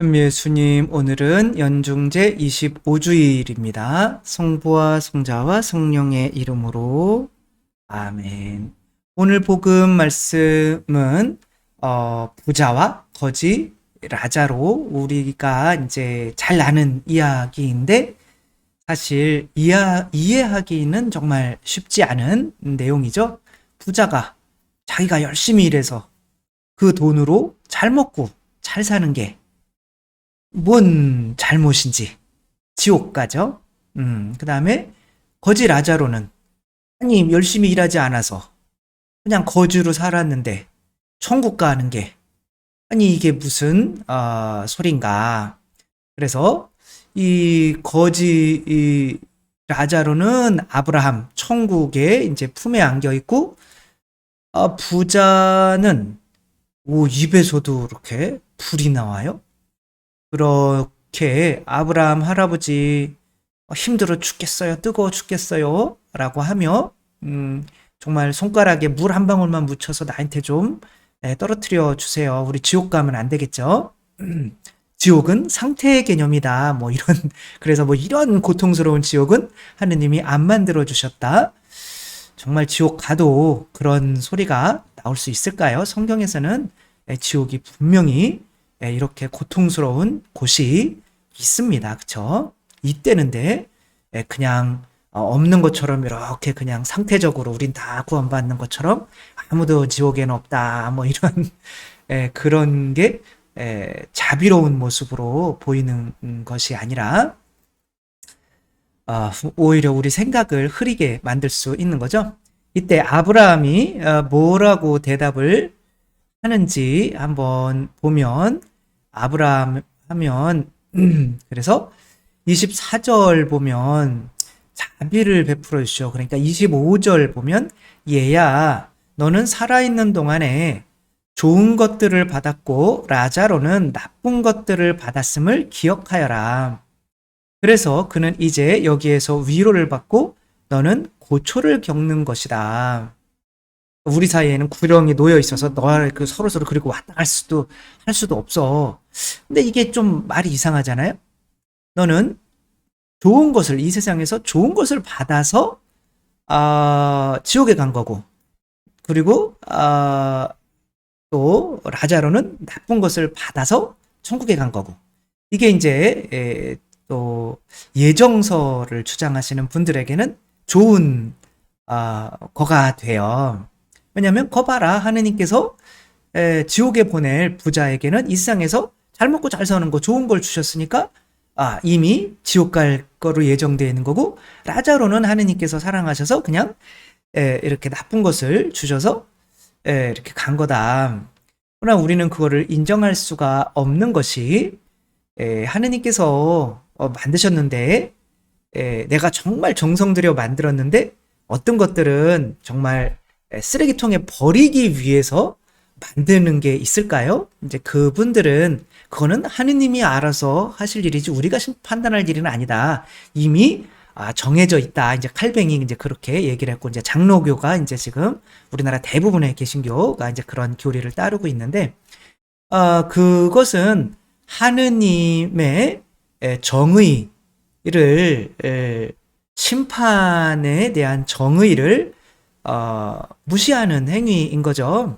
예수님, 오늘은 연중제 25주일입니다. 성부와 성자와 성령의 이름으로 아멘. 오늘 복음 말씀은 부자와 거지 라자로 우리가 이제 잘 아는 이야기인데 사실 이해하기는 정말 쉽지 않은 내용이죠. 부자가 자기가 열심히 일해서 그 돈으로 잘 먹고 잘 사는 게 뭔 잘못인지 지옥 가죠. 그 다음에 거지 라자로는 아니 열심히 일하지 않아서 그냥 거지로 살았는데 천국 가는 게 아니 이게 무슨 소린가. 그래서 이 거지 라자로는 아브라함 천국에 이제 품에 안겨 있고 부자는 입에서도 이렇게 불이 나와요. 그렇게 아브라함 할아버지 힘들어 죽겠어요, 뜨거워 죽겠어요 라고 하며 정말 손가락에 물 한 방울만 묻혀서 나한테 좀 떨어뜨려 주세요. 우리 지옥 가면 안 되겠죠? 지옥은 상태의 개념이다. 뭐 이런 그래서 뭐 이런 고통스러운 지옥은 하느님이 안 만들어 주셨다. 정말 지옥 가도 그런 소리가 나올 수 있을까요? 성경에서는 지옥이 분명히 이렇게 고통스러운 곳이 있습니다. 그쵸? 이때는데 그냥 없는 것처럼 이렇게 그냥 상태적으로 우린 다 구원받는 것처럼 아무도 지옥에는 없다. 뭐 이런 그런 게 자비로운 모습으로 보이는 것이 아니라 오히려 우리 생각을 흐리게 만들 수 있는 거죠. 이때 아브라함이 뭐라고 대답을 하는지 한번 보면 아브라함 하면 그래서 24절 보면 자비를 베풀어 주시오. 그러니까 25절 보면 얘야 너는 살아있는 동안에 좋은 것들을 받았고 라자로는 나쁜 것들을 받았음을 기억하여라. 그래서 그는 이제 여기에서 위로를 받고 너는 고초를 겪는 것이다. 우리 사이에는 구령이 놓여 있어서 너와 그 서로서로 그리고 왔다 할 수도 없어. 근데 이게 좀 말이 이상하잖아요? 너는 좋은 것을, 이 세상에서 좋은 것을 받아서, 지옥에 간 거고, 그리고, 또, 라자로는 나쁜 것을 받아서 천국에 간 거고. 이게 이제, 또, 예정서를 주장하시는 분들에게는 좋은, 거가 돼요. 왜냐면 거 봐라 하느님께서 지옥에 보낼 부자에게는 이 세상에서 잘 먹고 잘 사는 거 좋은 걸 주셨으니까 이미 지옥 갈 거로 예정되어 있는 거고 라자로는 하느님께서 사랑하셔서 그냥 이렇게 나쁜 것을 주셔서 이렇게 간 거다. 그러나 우리는 그거를 인정할 수가 없는 것이 하느님께서 만드셨는데 내가 정말 정성 들여 만들었는데 어떤 것들은 정말 쓰레기통에 버리기 위해서 만드는 게 있을까요? 이제 그분들은 그거는 하느님이 알아서 하실 일이지 우리가 판단할 일은 아니다. 이미 정해져 있다. 이제 칼뱅이 이제 그렇게 얘기를 했고 이제 장로교가 이제 지금 우리나라 대부분의 개신교가 이제 그런 교리를 따르고 있는데 그것은 하느님의 정의를 심판에 대한 정의를 무시하는 행위인 거죠.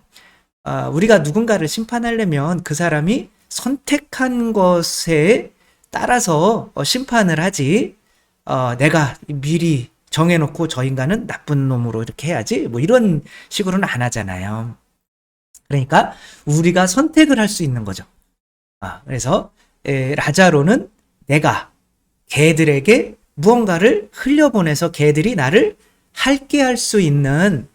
우리가 누군가를 심판하려면 그 사람이 선택한 것에 따라서 심판을 하지, 내가 미리 정해놓고 저 인간은 나쁜 놈으로 이렇게 해야지, 뭐 이런 식으로는 안 하잖아요. 그러니까 우리가 선택을 할 수 있는 거죠. 그래서 라자로는 내가 개들에게 무언가를 흘려보내서 개들이 나를 할게 할 수 있는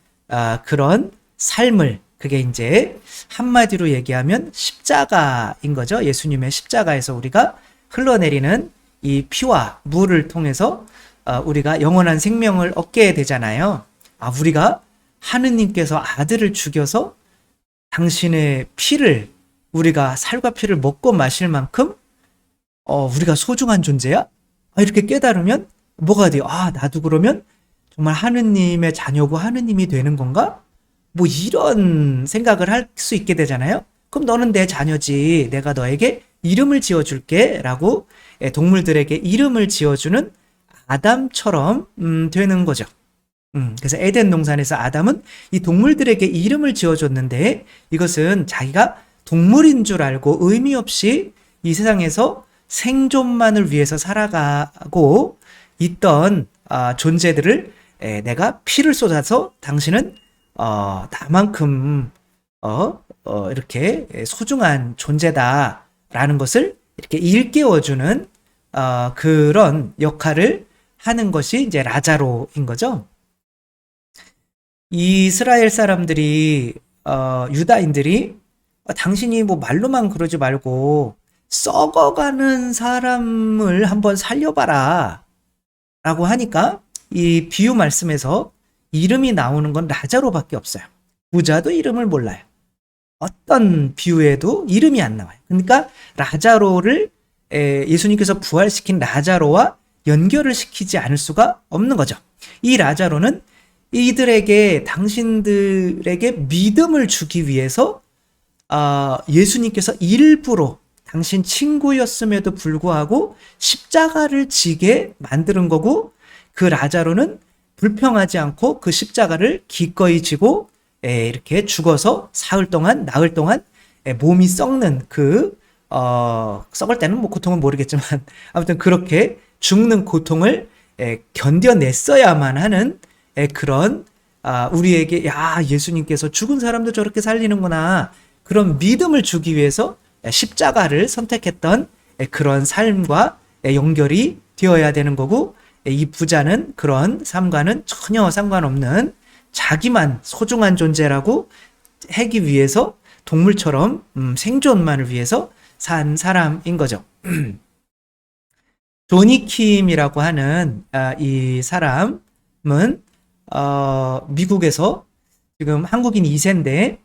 그런 삶을 그게 이제 한마디로 얘기하면 십자가인 거죠. 예수님의 십자가에서 우리가 흘러내리는 이 피와 물을 통해서 우리가 영원한 생명을 얻게 되잖아요. 우리가 하느님께서 아들을 죽여서 당신의 피를 우리가 살과 피를 먹고 마실 만큼 우리가 소중한 존재야? 이렇게 깨달으면 뭐가 돼요? 나도 그러면 정말 하느님의 자녀고 하느님이 되는 건가? 뭐 이런 생각을 할 수 있게 되잖아요. 그럼 너는 내 자녀지. 내가 너에게 이름을 지어줄게 라고 동물들에게 이름을 지어주는 아담처럼 되는 거죠. 그래서 에덴 동산에서 아담은 이 동물들에게 이름을 지어줬는데 이것은 자기가 동물인 줄 알고 의미 없이 이 세상에서 생존만을 위해서 살아가고 있던 존재들을 내가 피를 쏟아서 당신은 나만큼 이렇게 소중한 존재다라는 것을 이렇게 일깨워주는 그런 역할을 하는 것이 이제 라자로인 거죠. 이스라엘 사람들이 유다인들이 당신이 뭐 말로만 그러지 말고 썩어가는 사람을 한번 살려봐라 라고 하니까 이 비유 말씀에서 이름이 나오는 건 라자로밖에 없어요. 부자도 이름을 몰라요. 어떤 비유에도 이름이 안 나와요. 그러니까 라자로를 예수님께서 부활시킨 라자로와 연결을 시키지 않을 수가 없는 거죠. 이 라자로는 이들에게 당신들에게 믿음을 주기 위해서 예수님께서 일부러 당신 친구였음에도 불구하고 십자가를 지게 만드는 거고 그 라자로는 불평하지 않고 그 십자가를 기꺼이 지고 이렇게 죽어서 나흘 동안 몸이 썩는 썩을 때는 뭐 고통은 모르겠지만 아무튼 그렇게 죽는 고통을 견뎌냈어야만 하는 그런 우리에게 예수님께서 죽은 사람도 저렇게 살리는구나 그런 믿음을 주기 위해서 십자가를 선택했던 그런 삶과 연결이 되어야 되는 거고 이 부자는 그런 삶과는 전혀 상관없는 자기만 소중한 존재라고 하기 위해서 동물처럼 생존만을 위해서 산 사람인 거죠. 조니킴이라고 하는 이 사람은 미국에서 지금 한국인 2세인데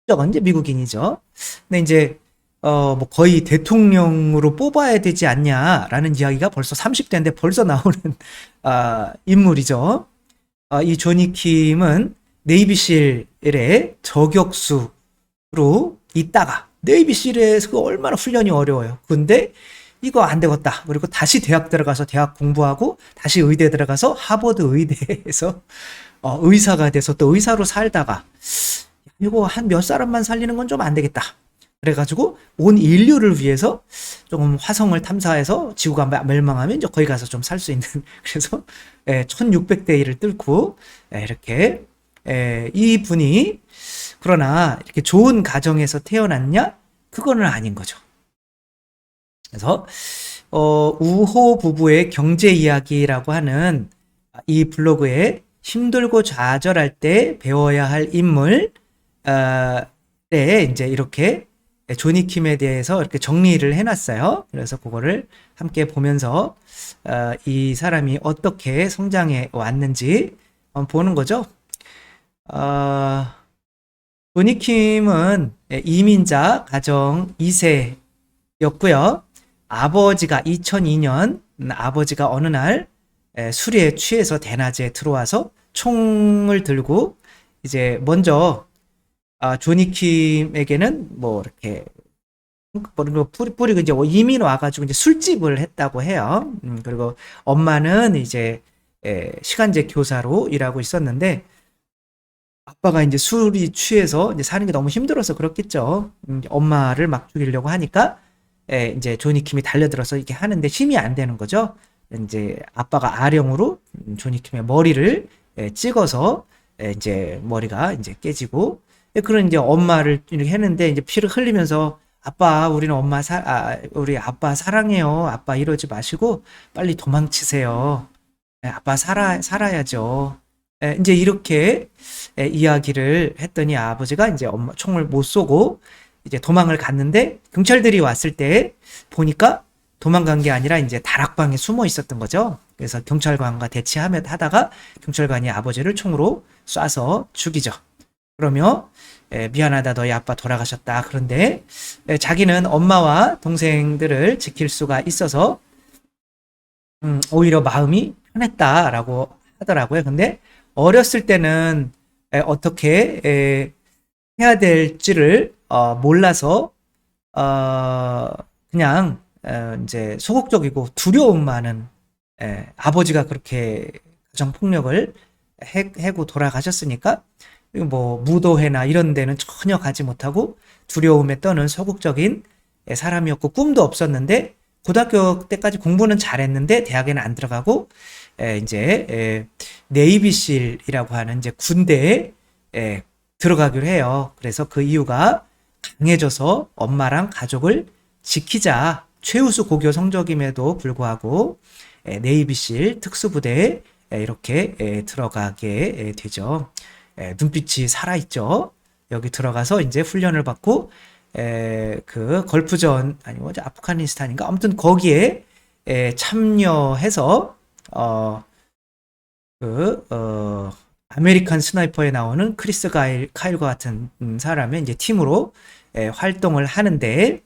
국적은 이제 미국인이죠. 근데 이제 뭐 거의 대통령으로 뽑아야 되지 않냐라는 이야기가 벌써 30대인데 벌써 나오는 인물이죠. 이 조니킴은 네이비실의 저격수로 있다가 네이비실에서 얼마나 훈련이 어려워요. 근데 이거 안 되겠다. 그리고 다시 대학 들어가서 대학 공부하고 다시 의대 들어가서 하버드 의대에서 의사가 돼서 또 의사로 살다가 이거 한 몇 사람만 살리는 건 좀 안 되겠다. 그래가지고 온 인류를 위해서 조금 화성을 탐사해서 지구가 멸망하면 이제 거기 가서 좀 살 수 있는 그래서 1600대 1을 뚫고 이렇게 이 분이 그러나 이렇게 좋은 가정에서 태어났냐? 그거는 아닌 거죠. 그래서 우호 부부의 경제 이야기라고 하는 이 블로그에 힘들고 좌절할 때 배워야 할 인물 이제 이렇게 조니킴에 대해서 이렇게 정리를 해놨어요. 그래서 그거를 함께 보면서 이 사람이 어떻게 성장해 왔는지 보는 거죠. 조니킴은 이민자 가정 2세였고요. 아버지가 2002년 아버지가 어느 날 술에 취해서 대낮에 들어와서 총을 들고 이제 먼저 조니킴에게는 뭐 이렇게 뿌리고 이제 이민 와가지고 이제 술집을 했다고 해요. 그리고 엄마는 이제 시간제 교사로 일하고 있었는데 아빠가 이제 술이 취해서 이제 사는 게 너무 힘들어서 그렇겠죠. 엄마를 막 죽이려고 하니까 이제 조니킴이 달려들어서 이렇게 하는데 힘이 안 되는 거죠. 이제 아빠가 아령으로 조니킴의 머리를 찍어서 이제 머리가 이제 깨지고 그런 이제 엄마를 이렇게 했는데 이제 피를 흘리면서 아빠 우리는 우리 아빠 사랑해요. 아빠 이러지 마시고 빨리 도망치세요. 아빠 살아야죠. 이제 이렇게 이야기를 했더니 아버지가 이제 엄마 총을 못 쏘고 이제 도망을 갔는데 경찰들이 왔을 때 보니까 도망간 게 아니라 이제 다락방에 숨어 있었던 거죠. 그래서 경찰관과 대치하다가 경찰관이 아버지를 총으로 쏴서 죽이죠. 그러며 미안하다 너희 아빠 돌아가셨다. 그런데 자기는 엄마와 동생들을 지킬 수가 있어서 오히려 마음이 편했다라고 하더라고요. 근데 어렸을 때는 어떻게 해야 될지를 몰라서 어, 그냥 이제 소극적이고 두려움 많은 아버지가 그렇게 가정폭력을 해고 돌아가셨으니까 뭐 무도회나 이런 데는 전혀 가지 못하고 두려움에 떠는 소극적인 사람이었고 꿈도 없었는데 고등학교 때까지 공부는 잘했는데 대학에는 안 들어가고 이제 네이비실이라고 하는 이제 군대에 들어가기로 해요. 그래서 그 이유가 강해져서 엄마랑 가족을 지키자. 최우수 고교 성적임에도 불구하고 네이비실 특수부대에 이렇게 들어가게 되죠. 눈빛이 살아있죠. 여기 들어가서 이제 훈련을 받고 그 걸프전 아니 뭐지 아프가니스탄인가 아무튼 거기에 참여해서 아메리칸 스나이퍼에 나오는 크리스 카일과 같은 사람의 이제 팀으로 활동을 하는데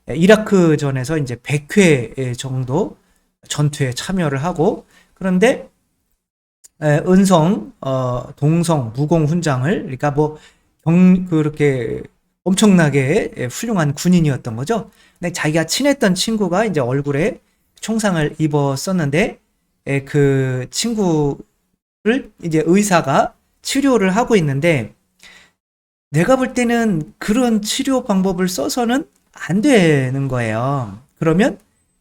이라크전에서 이제 100회 정도 전투에 참여를 하고 그런데 은성, 동성, 무공 훈장을 그러니까 뭐 그렇게 엄청나게 훌륭한 군인이었던 거죠. 근데 자기가 친했던 친구가 이제 얼굴에 총상을 입었었는데 그 친구를 이제 의사가 치료를 하고 있는데 내가 볼 때는 그런 치료 방법을 써서는 안 되는 거예요. 그러면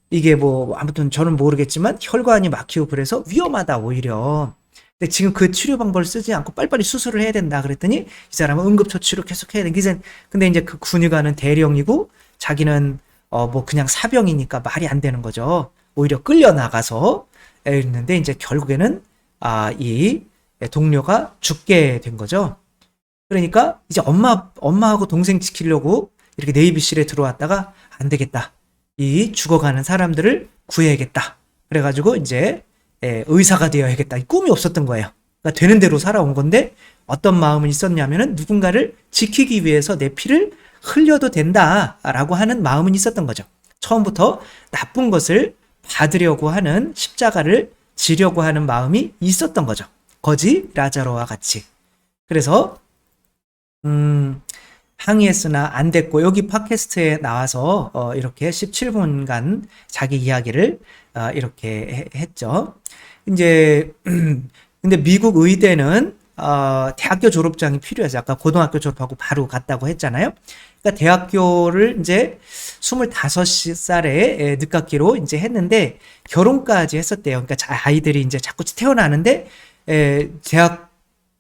이게 뭐 아무튼 저는 모르겠지만 혈관이 막히고 그래서 위험하다 오히려. 근데 지금 그 치료 방법을 쓰지 않고 빨리빨리 수술을 해야 된다 그랬더니 이 사람은 응급처치로 계속 해야 돼. 근데 이제 그 군의관은 대령이고 자기는 뭐 그냥 사병이니까 말이 안 되는 거죠. 오히려 끌려 나가서 있는데 이제 결국에는 이 동료가 죽게 된 거죠. 그러니까 이제 엄마하고 동생 지키려고 이렇게 네이비실에 들어왔다가 안 되겠다. 이 죽어가는 사람들을 구해야겠다. 그래가지고 이제 의사가 되어야겠다. 이 꿈이 없었던 거예요. 그러니까 되는 대로 살아온 건데 어떤 마음은 있었냐면은 누군가를 지키기 위해서 내 피를 흘려도 된다라고 하는 마음은 있었던 거죠. 처음부터 나쁜 것을 받으려고 하는 십자가를 지려고 하는 마음이 있었던 거죠. 거지 라자로와 같이. 그래서 항의했으나 안 됐고 여기 팟캐스트에 나와서 이렇게 17분간 자기 이야기를 이렇게 했죠. 이제 근데 미국 의대는 대학교 졸업장이 필요해서 아까 고등학교 졸업하고 바로 갔다고 했잖아요. 그러니까 대학교를 이제 25살에 늦깎이로 이제 했는데 결혼까지 했었대요. 그러니까 아이들이 이제 자꾸 태어나는데 대학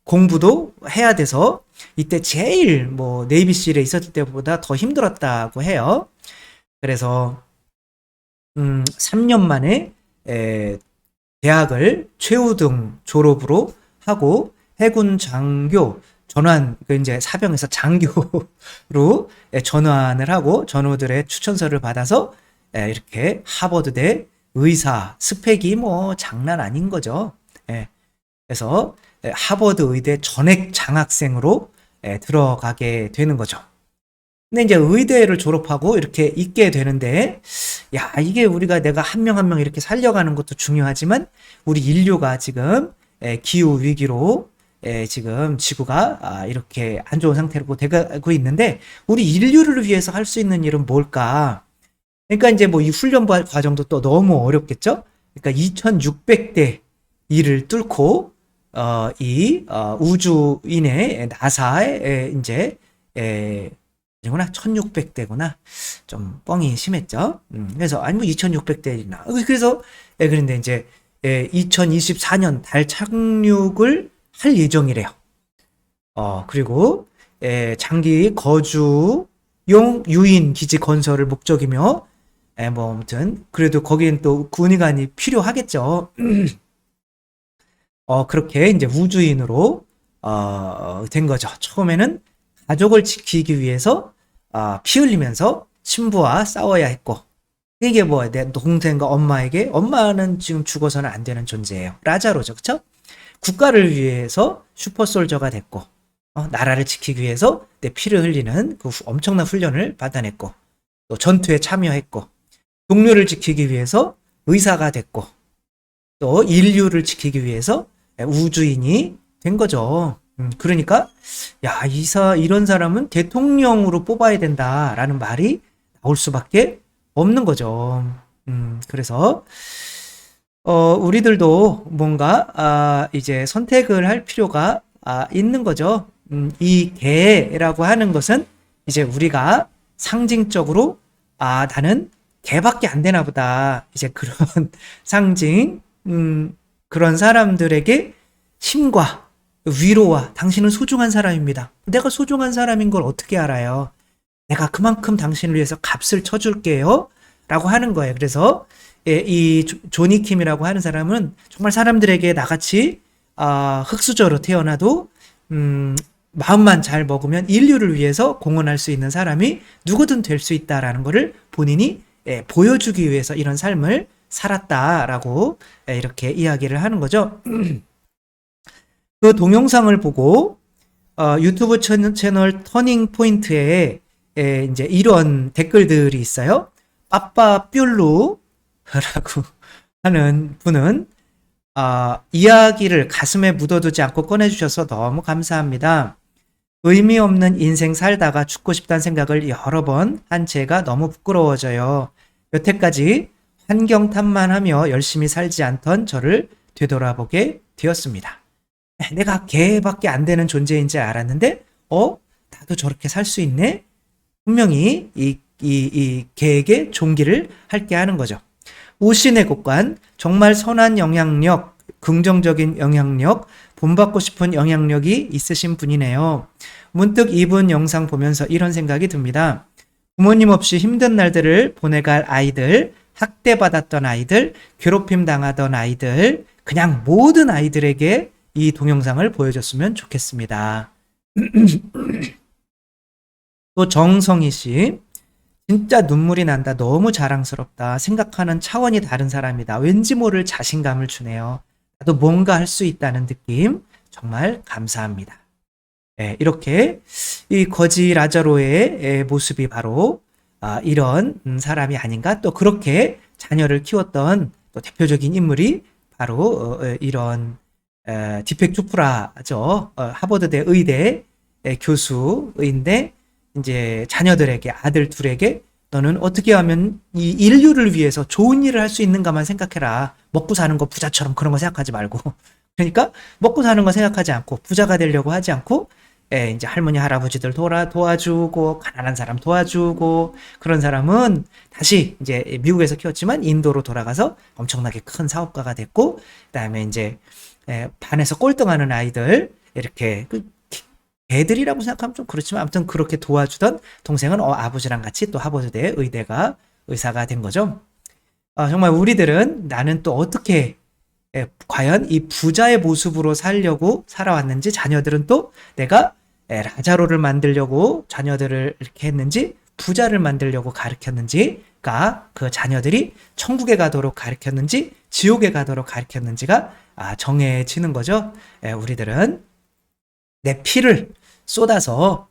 공부도 해야 돼서 이때 제일 뭐 네이비실에 있었을 때보다 더 힘들었다고 해요. 그래서 3년 만에 대학을 최우등 졸업으로 하고 해군 장교 전환 그 이제 사병에서 장교로 전환을 하고 전우들의 추천서를 받아서 이렇게 하버드대 의사 스펙이 뭐 장난 아닌 거죠. 그래서 하버드 의대 전액 장학생으로 들어가게 되는 거죠. 근데 이제 의대를 졸업하고 이렇게 있게 되는데, 야, 이게 우리가 내가 한 명 한 명 이렇게 살려가는 것도 중요하지만, 우리 인류가 지금 기후 위기로 지금 지구가 이렇게 안 좋은 상태로 되고 있는데, 우리 인류를 위해서 할 수 있는 일은 뭘까? 그러니까 이제 뭐 이 훈련 과정도 또 너무 어렵겠죠? 그러니까 2600대 일을 뚫고 우주인의 나사에 이제 이구나 1600대구나 좀 뻥이 심했죠. 그래서 아니 뭐 2600대나 그래서 그런데 이제 2024년 달 착륙을 할 예정이래요. 그리고 장기 거주용 유인 기지 건설을 목적이며 뭐 아무튼 그래도 거기엔 또 군의관이 필요하겠죠. 그렇게 이제 우주인으로 된 거죠. 처음에는 가족을 지키기 위해서 피 흘리면서 친부와 싸워야 했고 이게 뭐 내 동생과 엄마는 지금 죽어서는 안 되는 존재예요. 라자로죠, 그렇죠? 국가를 위해서 슈퍼솔저가 됐고 나라를 지키기 위해서 내 피를 흘리는 그 엄청난 훈련을 받아냈고 또 전투에 참여했고 동료를 지키기 위해서 의사가 됐고 또 인류를 지키기 위해서 우주인이 된 거죠. 그러니까 야 이런 사람은 대통령으로 뽑아야 된다라는 말이 나올 수밖에 없는 거죠. 그래서 우리들도 뭔가 이제 선택을 할 필요가 있는 거죠. 이 개라고 하는 것은 이제 우리가 상징적으로 나는 개밖에 안 되나 보다. 이제 그런 상징, 그런 사람들에게 힘과 위로와 당신은 소중한 사람입니다. 내가 소중한 사람인 걸 어떻게 알아요? 내가 그만큼 당신을 위해서 값을 쳐줄게요. 라고 하는 거예요. 그래서 이 조니 킴이라고 하는 사람은 정말 사람들에게 나같이 흙수저로 태어나도 마음만 잘 먹으면 인류를 위해서 공헌할 수 있는 사람이 누구든 될 수 있다라는 것을 본인이 보여주기 위해서 이런 삶을 살았다라고 이렇게 이야기를 하는 거죠. 그 동영상을 보고 유튜브 채널 터닝 포인트에 이제 이런 댓글들이 있어요. 빠빠뾰루라고 하는 분은 이야기를 가슴에 묻어두지 않고 꺼내주셔서 너무 감사합니다. 의미 없는 인생 살다가 죽고 싶다는 생각을 여러 번 한 제가 너무 부끄러워져요. 여태까지 환경 탓만 하며 열심히 살지 않던 저를 되돌아보게 되었습니다. 내가 개밖에 안 되는 존재인지 알았는데, 나도 저렇게 살 수 있네? 분명히 이 개에게 존기를 할게 하는 거죠. 오신의 곡관, 정말 선한 영향력, 긍정적인 영향력, 본받고 싶은 영향력이 있으신 분이네요. 문득 이분 영상 보면서 이런 생각이 듭니다. 부모님 없이 힘든 날들을 보내갈 아이들, 학대받았던 아이들, 괴롭힘 당하던 아이들, 그냥 모든 아이들에게 이 동영상을 보여줬으면 좋겠습니다. 또 정성희 씨, 진짜 눈물이 난다. 너무 자랑스럽다. 생각하는 차원이 다른 사람이다. 왠지 모를 자신감을 주네요. 나도 뭔가 할 수 있다는 느낌. 정말 감사합니다. 이렇게 이 거지 라자로의 모습이 바로 이런 사람이 아닌가. 또 그렇게 자녀를 키웠던 또 대표적인 인물이 바로 이런 디펙 투프라죠. 하버드대 의대 교수인데 이제 자녀들에게 아들 둘에게 너는 어떻게 하면 이 인류를 위해서 좋은 일을 할 수 있는가만 생각해라. 먹고 사는 거 부자처럼 그런 거 생각하지 말고. 그러니까 먹고 사는 거 생각하지 않고 부자가 되려고 하지 않고 이제 할머니 할아버지들 도와주고 가난한 사람 도와주고 그런 사람은 다시 이제 미국에서 키웠지만 인도로 돌아가서 엄청나게 큰 사업가가 됐고 그다음에 이제 반에서 꼴등하는 아이들 이렇게 애들이라고 생각하면 좀 그렇지만 아무튼 그렇게 도와주던 동생은 아버지랑 같이 또 하버드대 의대가 의사가 된 거죠. 정말 우리들은 나는 또 어떻게 과연 이 부자의 모습으로 살려고 살아왔는지 자녀들은 또 내가 라자로를 만들려고 자녀들을 이렇게 했는지 부자를 만들려고 가르쳤는지가 그 자녀들이 천국에 가도록 가르쳤는지 지옥에 가도록 가르쳤는지가 정해지는 거죠. 우리들은 내 피를 쏟아서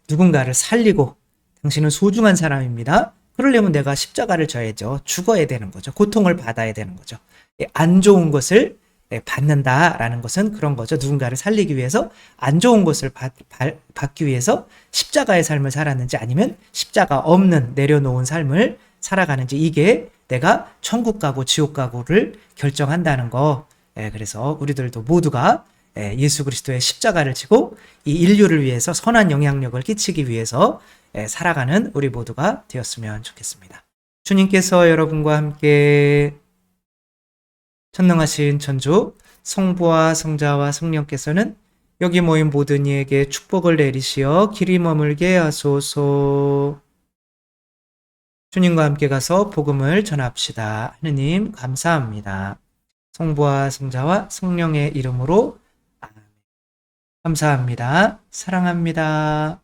누군가를 살리고 당신은 소중한 사람입니다. 그러려면 내가 십자가를 져야죠. 죽어야 되는 거죠. 고통을 받아야 되는 거죠. 안 좋은 것을 받는다라는 것은 그런 거죠. 누군가를 살리기 위해서 안 좋은 것을 받기 위해서 십자가의 삶을 살았는지 아니면 십자가 없는 내려놓은 삶을 살아가는지 이게 내가 천국 가고 지옥 가고를 결정한다는 거. 그래서 우리들도 모두가 예수 그리스도의 십자가를 지고 이 인류를 위해서 선한 영향력을 끼치기 위해서 살아가는 우리 모두가 되었으면 좋겠습니다. 주님께서 여러분과 함께 전능하신 천주 성부와 성자와 성령께서는 여기 모인 모든 이에게 축복을 내리시어 길이 머물게 하소서. 주님과 함께 가서 복음을 전합시다. 하느님 감사합니다. 성부와 성자와 성령의 이름으로 아멘. 감사합니다. 사랑합니다.